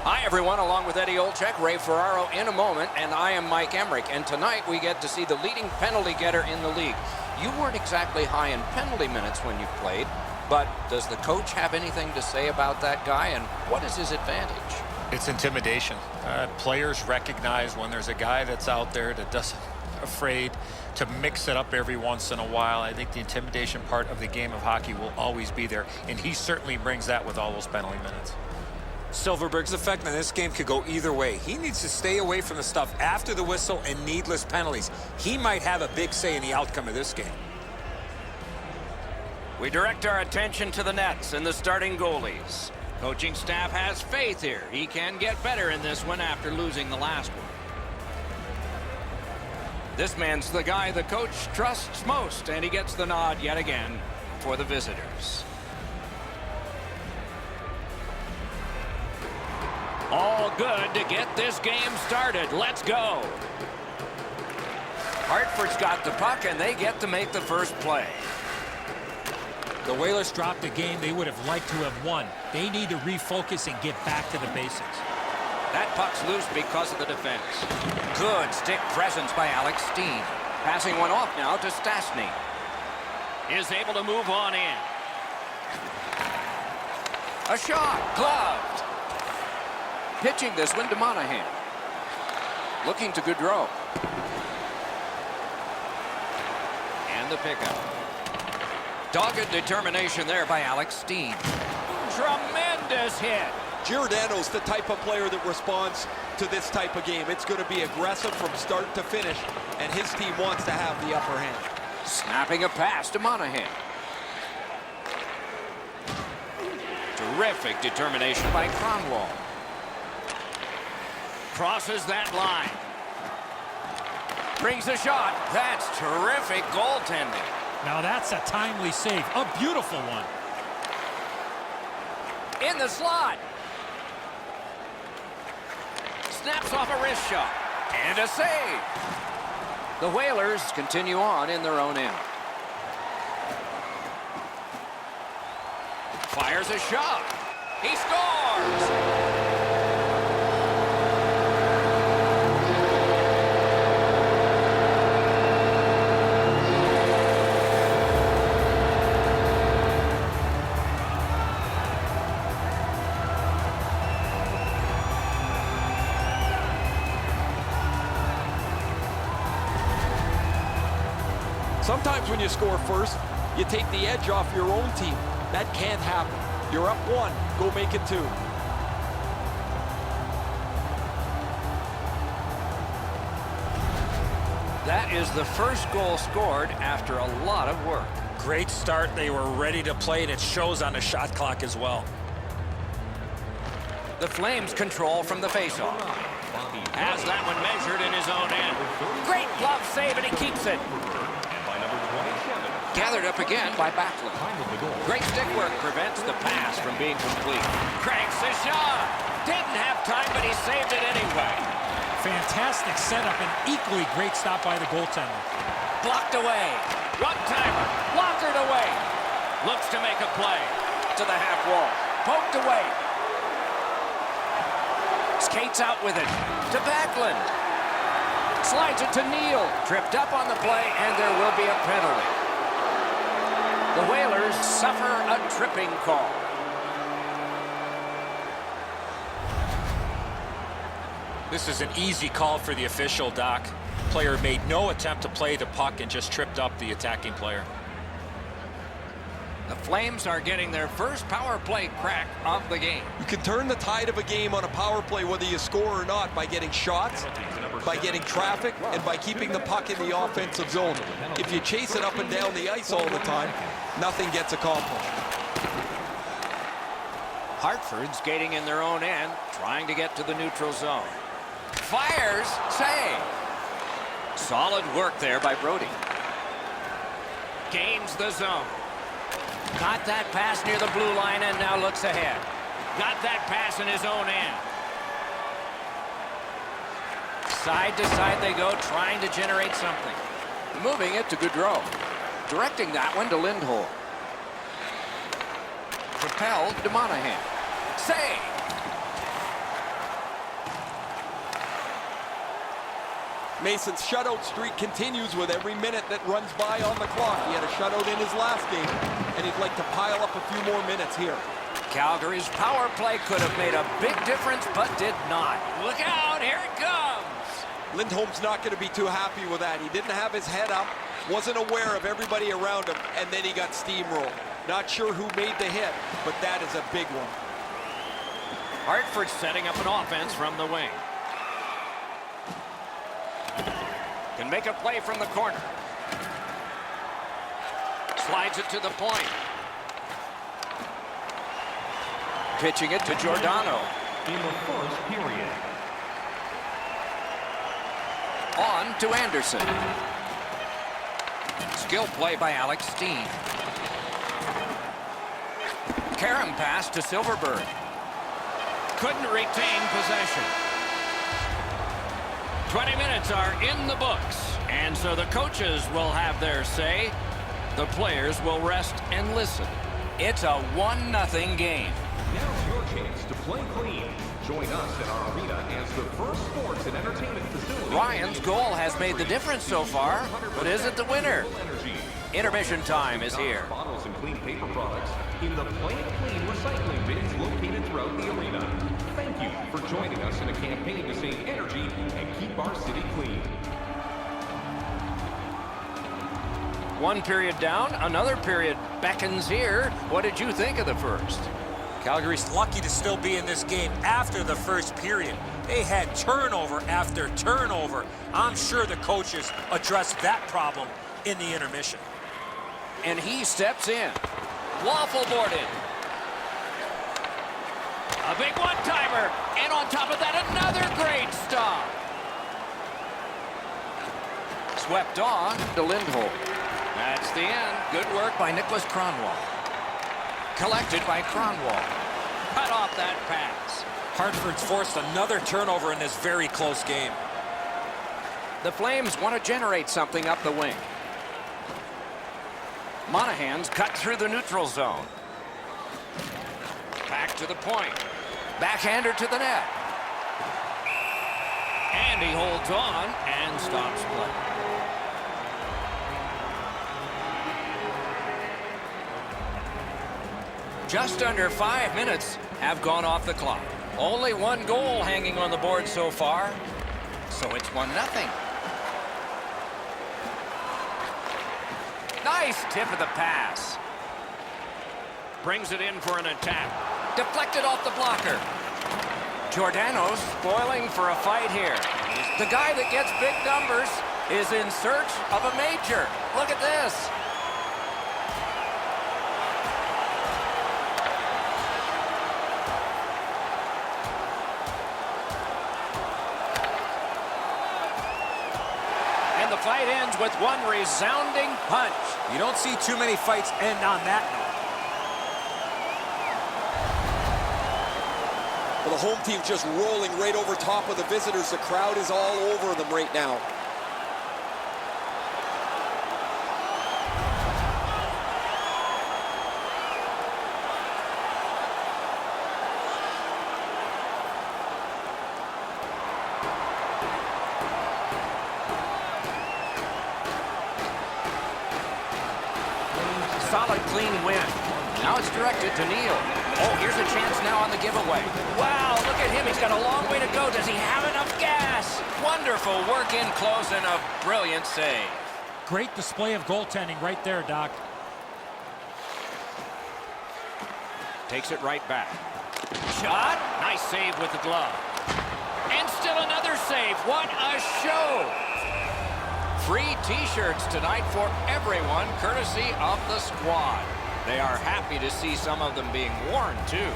Hi, everyone. Along with Eddie Olczyk, Ray Ferraro in a moment, and I am Mike Emmerich. And tonight we get to see the leading penalty getter in the league. You weren't exactly high in penalty minutes when you played, but does the coach have anything to say about that guy, and what is his advantage? It's intimidation. Players recognize when there's a guy that's out there that doesn't afraid to mix it up every once in a while. I think the intimidation part of the game of hockey will always be there, and he certainly brings that with all those penalty minutes. Silverberg's effect on this game could go either way. He needs to stay away from the stuff after the whistle and needless penalties. He might have a big say in the outcome of this game. We direct our attention to the nets and the starting goalies. Coaching staff has faith here. He can get better in this one after losing the last one. This man's the guy the coach trusts most, and he gets the nod yet again for the visitors. All good to get this game started. Let's go. Hartford's got the puck, and they get to make the first play. The Whalers dropped a game they would have liked to have won. They need to refocus and get back to the basics. That puck's loose because of the defense. Good stick presence by Alex Steen. Passing one off now to Stastny. Is able to move on in. A shot, gloved. Pitching this one to Monahan. Looking to Gaudreau. And the pickup. Dogged determination there by Alex Steen. Tremendous hit. Giordano's the type of player that responds to this type of game. It's going to be aggressive from start to finish, and his team wants to have the upper hand. Snapping a pass to Monahan. Terrific determination by Cromwell. Crosses that line. Brings a shot. That's terrific goaltending. Now that's a timely save. A beautiful one. In the slot. Snaps off a wrist shot. And a save. The Whalers continue on in their own end. Fires a shot. He scores! Sometimes when you score first, you take the edge off your own team. That can't happen. You're up one, go make it two. That is the first goal scored after a lot of work. Great start. They were ready to play, and it shows on the shot clock as well. The Flames control from the faceoff. Has that one measured in his own end. Great glove save, and he keeps it. Gathered up again by Backlund. Great stick work prevents the pass from being complete. Cranks a shot. Didn't have time, but he saved it anyway. Fantastic setup and equally great stop by the goaltender. Blocked away. One-timer. Blockered away. Looks to make a play. To the half wall. Poked away. Skates out with it. To Backlund. Slides it to Neal. Tripped up on the play, and there will be a penalty. The Whalers suffer a tripping call. This is an easy call for the official, Doc. Player made no attempt to play the puck and just tripped up the attacking player. The Flames are getting their first power play crack of the game. You can turn the tide of a game on a power play whether you score or not by getting shots, by getting traffic, and by keeping the puck in the offensive zone. If you chase it up and down the ice all the time, nothing gets accomplished. Hartford skating in their own end, trying to get to the neutral zone. Fires, save. Solid work there by Brody. Gains the zone. Got that pass near the blue line and now looks ahead. Got that pass in his own end. Side to side they go, trying to generate something. Moving it to Gaudreau. Directing that one to Lindholm. Propelled to Monahan. Save! Mason's shutout streak continues with every minute that runs by on the clock. He had a shutout in his last game, and he'd like to pile up a few more minutes here. Calgary's power play could have made a big difference, but did not. Look out, here it comes. Lindholm's not going to be too happy with that. He didn't have his head up, wasn't aware of everybody around him, and then he got steamrolled. Not sure who made the hit, but that is a big one. Hartford setting up an offense from the wing. Can make a play from the corner. Slides it to the point. Pitching it to Giordano. In the first period. On to Anderson. Skill play by Alex Steen. Karam pass to Silverberg. Couldn't retain possession. 20 minutes are in the books, and so the coaches will have their say. The players will rest and listen. It's a 1-0 game. Now's your chance to play clean. Join us at our arena as the first sports and entertainment facility. Ryan's goal has made the difference so far, but is it the winner? Intermission time is here. Bottles and clean paper products in the Play It Clean recycling bins located throughout the arena. Thank you for joining us in a campaign to save energy and keep our city clean. One period down, another period beckons here. What did you think of the first? Calgary's lucky to still be in this game after the first period. They had turnover after turnover. I'm sure the coaches addressed that problem in the intermission. And he steps in. Waffle boarded. A big one-timer. And on top of that, another great stop. Swept on to Lindholm. That's the end. Good work by Nicholas Kronwall. Collected by Kronwall. Cut off that pass. Hartford's forced another turnover in this very close game. The Flames want to generate something up the wing. Monahan's cut through the neutral zone. Back to the point. Backhander to the net. And he holds on and stops play. Just under 5 minutes have gone off the clock. Only one goal hanging on the board so far, so it's 1-0. Nice tip of the pass. Brings it in for an attack. Deflected off the blocker. Giordano's spoiling for a fight here. The guy that gets big numbers is in search of a major. Look at this. And the fight ends with one resounding punch. You don't see too many fights end on that note. Well, the home team just rolling right over top of the visitors. The crowd is all over them right now. Solid, clean win. Now it's directed to Neal. Oh, here's a chance now on the giveaway. Wow, look at him. He's got a long way to go. Does he have enough gas? Wonderful work in close and a brilliant save. Great display of goaltending right there, Doc. Takes it right back. Shot. Nice save with the glove. And still another save. What a show. Free T-shirts tonight for everyone, courtesy of the squad. They are happy to see some of them being worn, too.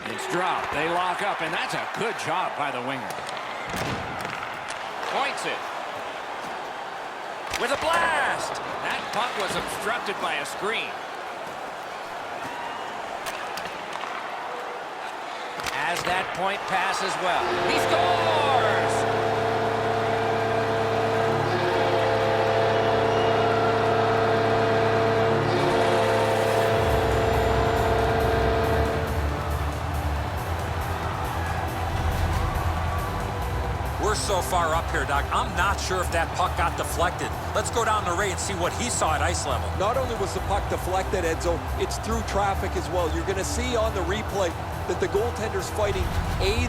It's dropped. They lock up, and that's a good job by the winger. Points it. With a blast! That puck was obstructed by a screen. Has that point pass as well. He scores! so far up here, Doc. I'm not sure if that puck got deflected. Let's go down to Ray and see what he saw at ice level. Not only was the puck deflected, Edzo, it's through traffic as well. You're going to see on the replay that the goaltender's fighting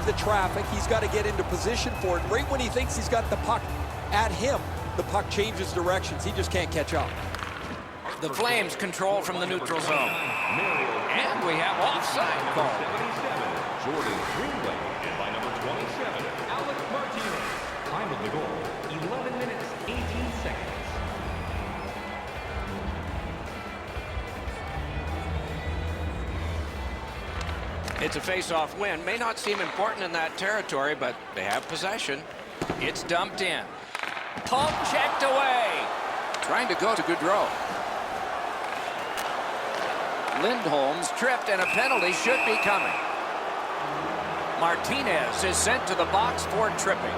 the traffic. He's got to get into position for it. Right when he thinks he's got the puck at him, the puck changes directions. He just can't catch up. The Flames control from the neutral zone. And we have offside call. Jordan Greenway, and by number 27, Alec Martinez. Time of the goal, 11 minutes, 18 seconds. It's a face-off win. May not seem important in that territory, but they have possession. It's dumped in. Puck checked away. Trying to go to Gaudreau. Lindholm's tripped, and a penalty should be coming. Martinez is sent to the box for tripping.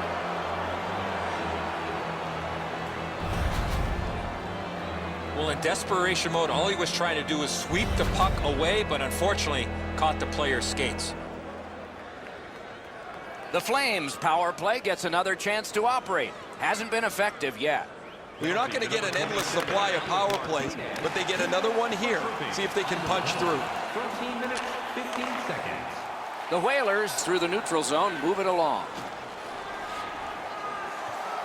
Well, in desperation mode, all he was trying to do was sweep the puck away, but unfortunately caught the player's skates. The Flames power play gets another chance to operate. Hasn't been effective yet. Well, you're not going to get an endless supply of power plays, but they get another one here. See if they can punch through. 13 minutes, 15 seconds. The Whalers, through the neutral zone, move it along.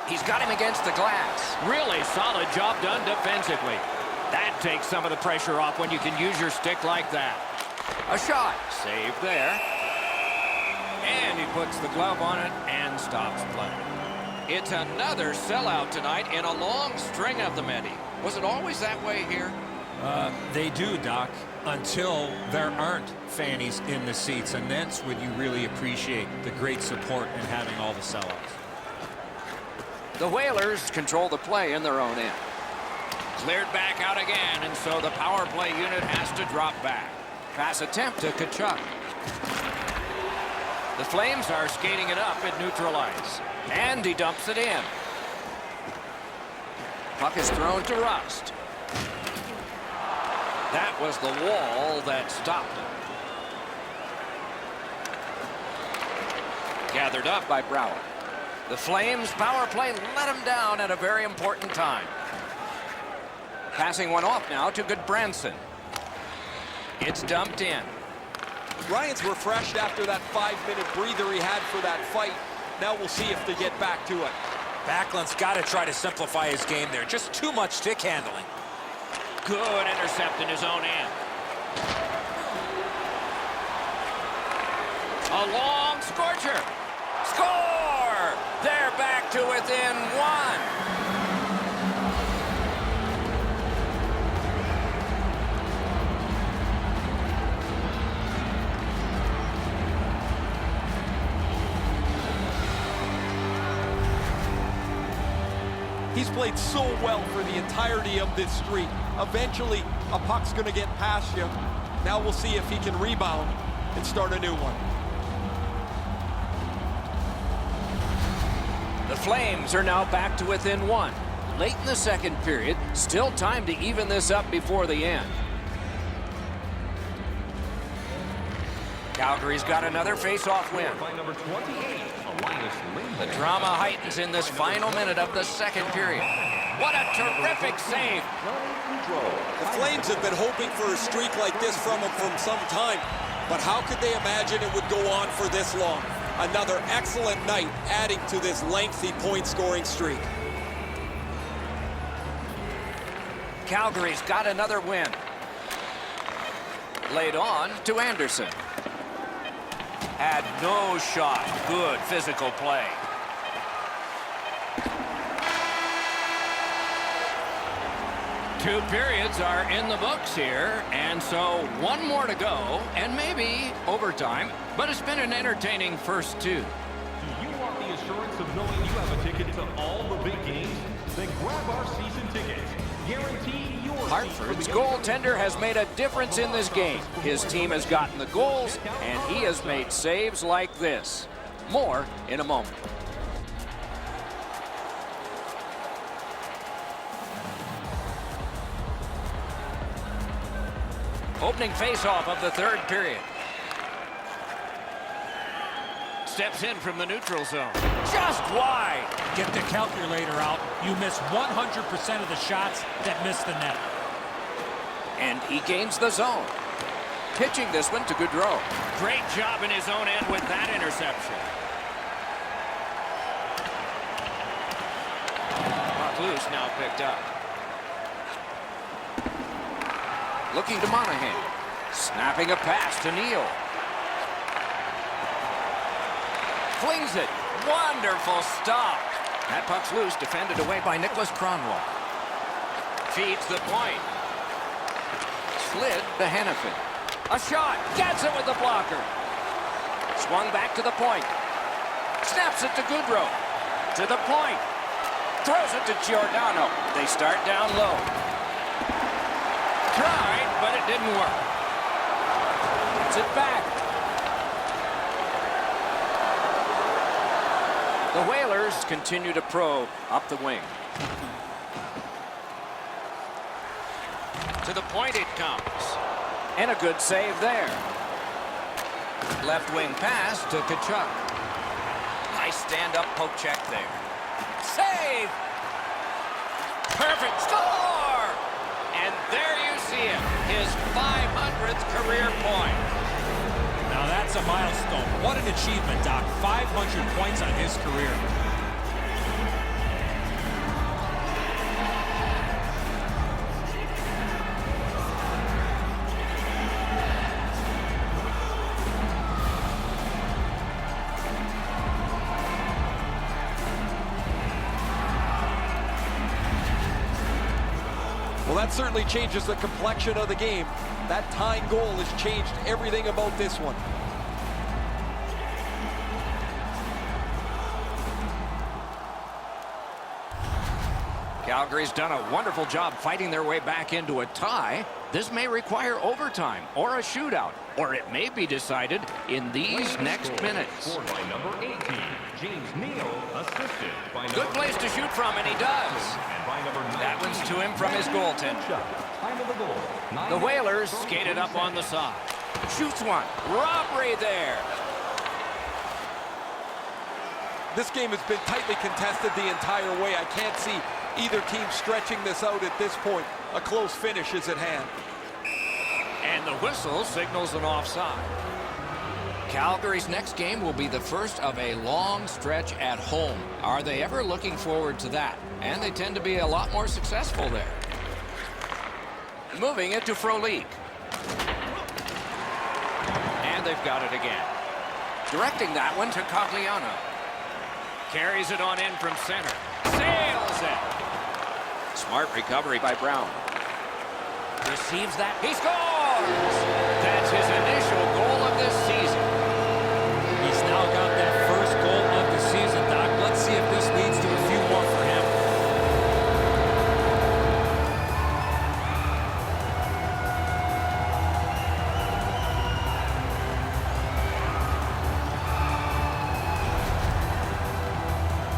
He's got him against the glass. Really solid job done defensively. That takes some of the pressure off when you can use your stick like that. A shot. Saved there. And he puts the glove on it and stops play. It's another sellout tonight in a long string of them, Eddie. Was it always that way here? They do, Doc, until there aren't fannies in the seats, and that's when you really appreciate the great support and having all the sellouts. The Whalers control the play in their own end. Cleared back out again, and so the power play unit has to drop back. Pass attempt to Tkachuk. The Flames are skating it up at neutral ice. And he dumps it in. Puck is thrown to Rust. That was the wall that stopped him. Gathered up by Brouwer. The Flames power play let him down at a very important time. Passing one off now to Goodbranson. It's dumped in. Ryan's refreshed after that 5-minute breather he had for that fight. Now we'll see if they get back to it. Backlund's got to try to simplify his game there. Just too much stick handling. Good intercept in his own end. A long scorcher. Score! They're back to within one. He's played so well for the entirety of this streak. Eventually, a puck's going to get past you. Now we'll see if he can rebound and start a new one. The Flames are now back to within one. Late in the second period, still time to even this up before the end. Calgary's got another face-off win. By number 28, The drama heightens in this final minute of the second period. What a terrific save. The Flames have been hoping for a streak like this from him from some time, but how could they imagine it would go on for this long? Another excellent night adding to this lengthy point-scoring streak. Calgary's got another win. Laid on to Anderson. Had no shot. Good physical play. Two periods are in the books here, and so one more to go, and maybe overtime, but it's been an entertaining first two. Do you want the assurance of knowing you have a ticket to all the big games? Then grab our season tickets. Guarantee your Hartford's goaltender has made a difference in this game. His team has gotten the goals, and he has made saves like this. More in a moment. Opening faceoff of the third period. Steps in from the neutral zone. just wide. Get the calculator out. You miss 100% of the shots that miss the net. And he gains the zone. Pitching this one to Gaudreau. Great job in his own end with that interception. Puck loose, now picked up. Looking to Monahan. Snapping a pass to Neal. Flings it. Wonderful stop. That puck's loose, defended away by Nicholas Kronwall. Feeds the point. Slid to Hannafin. A shot. Gets it with the blocker. Swung back to the point. Snaps it to Gaudreau. To the point. Throws it to Giordano. They start down low. Tried, but it didn't work. Gets it back. The Whalers continue to probe up the wing. To the point it comes. And a good save there. Left wing pass to Tkachuk. Nice stand-up poke check there. Save! Perfect score! And there you see him, his 500th career point. Now that's a milestone. What an achievement, Doc. 500 points on his career. Well, that certainly changes the complexion of the game. That tying goal has changed everything about this one. Calgary's done a wonderful job fighting their way back into a tie. This may require overtime or a shootout, or it may be decided in these next minutes. Scored by number 18, James Neal, assisted by Good place to shoot from, and he does. And by number 19, That one's to him from his goaltender. time of the goal. The Whalers skated up on the side. Shoots one. Robbery there. This game has been tightly contested the entire way. I can't see either team stretching this out at this point. A close finish is at hand. And the whistle signals an offside. Calgary's next game will be the first of a long stretch at home. Are they ever looking forward to that? And they tend to be a lot more successful there. Moving it to Frolik. And they've got it again. Directing that one to Cogliano. Carries it on in from center. Sails it. Smart recovery by Brown. Receives that. He scores! That's his initial goal of this season. He's now got that first goal of the season, Doc. Let's see if this leads to a few more for him.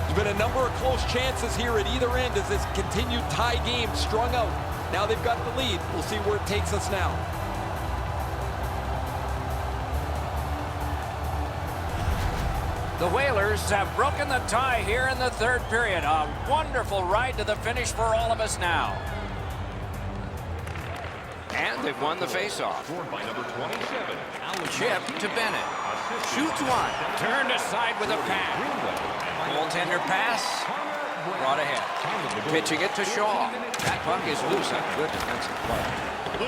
There's been a number of close chances here at either end as this continued tie game strung out. Now they've got the lead. We'll see where it takes us now. The Whalers have broken the tie here in the third period. A wonderful ride to the finish for all of us now. And they've won the faceoff. Scored by number 27, Chip to Bennett. Shoots one. Turned aside with a pad. Goaltender pass. Brought ahead. Pitching it to Shaw. That puck is loose. A good defensive play.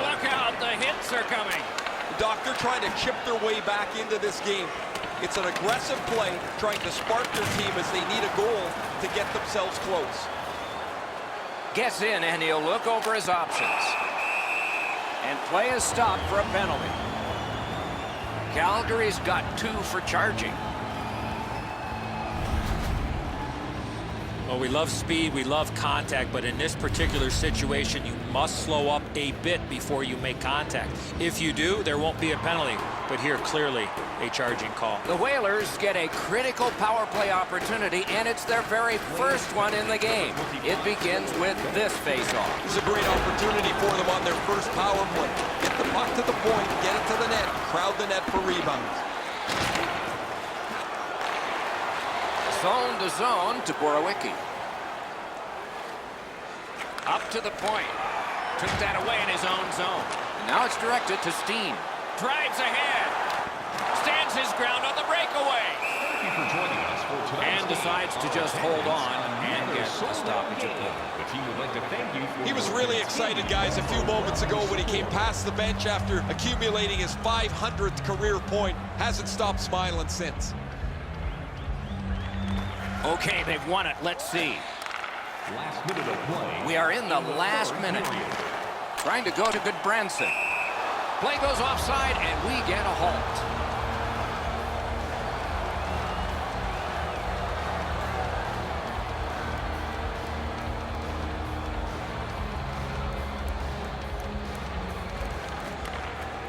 Look out. The hits are coming. Doc, they're trying to chip their way back into this game. It's an aggressive play, trying to spark their team as they need a goal to get themselves close. Gets in, and he'll look over his options. And play is stopped for a penalty. Calgary's got 2 for charging. Well, we love speed, we love contact, but in this particular situation, you must slow up a bit before you make contact. If you do, there won't be a penalty. But here, clearly, a charging call. The Whalers get a critical power play opportunity, and it's their very first one in the game. It begins with this faceoff. It's a great opportunity for them on their first power play. Get the puck to the point, get it to the net, crowd the net for rebounds. Zone to zone to Borowicki. Up to the point. Took that away in his own zone. Now it's directed to Steen. Drives ahead. Stands his ground on the breakaway. Thank you for joining us for tonight's And decides to just hold on and get a stoppage of play. The team would like to thank you for He was really excited, guys, a few moments ago when he came past the bench after accumulating his 500th career point. Hasn't stopped smiling since. Okay, they've won it. Let's see. last minute of play. We are in the last minute. Trying to go to Goodbranson. Play goes offside, and we get a halt.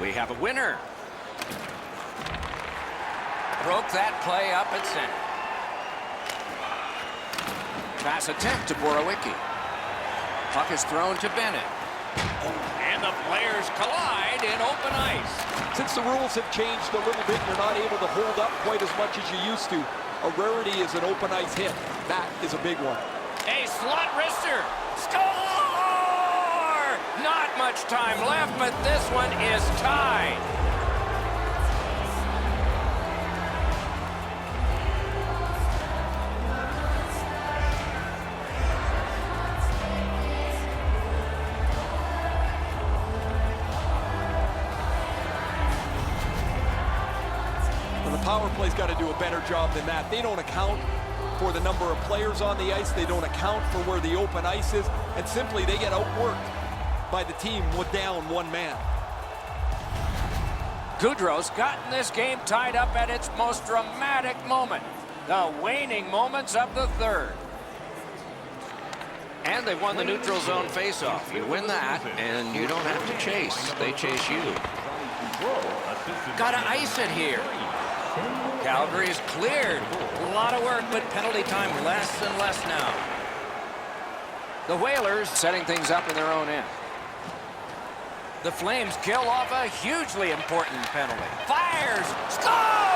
We have a winner. Broke that play up at center. Pass attempt to Borowicki. Puck is thrown to Bennett. And the players collide in open ice. Since the rules have changed a little bit, you're not able to hold up quite as much as you used to. A rarity is an open ice hit. That is a big one. A slot wrister. Score! Not much time left, but this one is tied. Power play's got to do a better job than that. They don't account for the number of players on the ice. They don't account for where the open ice is. And simply, they get outworked by the team with down one man. Goudreau's gotten this game tied up at its most dramatic moment. The waning moments of the third. And they won the neutral zone faceoff. You win that, and you don't have to chase. They chase you. Gotta ice it here. Calgary is cleared. A lot of work, but penalty time less and less now. The Whalers setting things up in their own end. The Flames kill off a hugely important penalty. Fires! Score!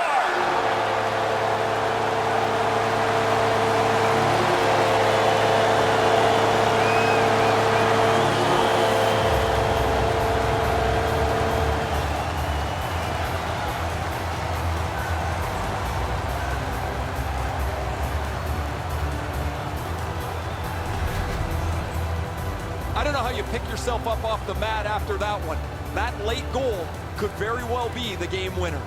I don't know how you pick yourself up off the mat after that one. That late goal could very well be the game winner.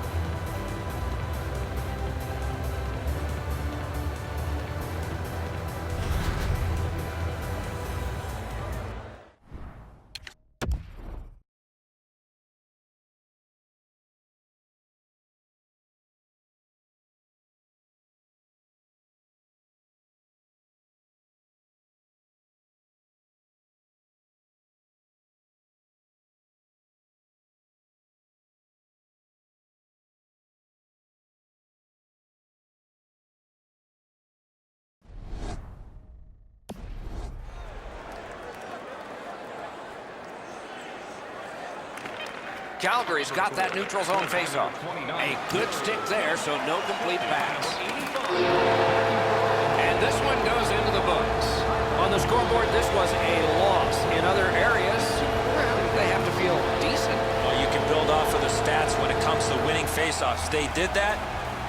Calgary's got that neutral zone faceoff. A good stick there, so no complete pass. And this one goes into the books. On the scoreboard, this was a loss. In other areas, well, they have to feel decent. Well, you can build off of the stats when it comes to winning faceoffs. They did that,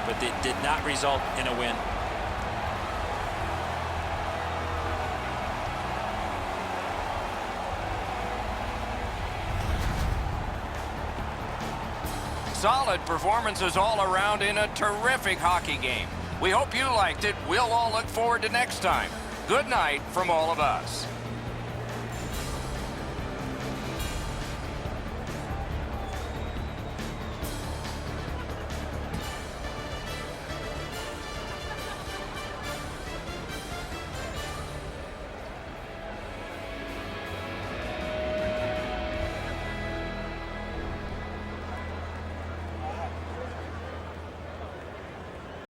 but it did not result in a win. Solid performances all around in a terrific hockey game. We hope you liked it. We'll all look forward to next time. Good night from all of us.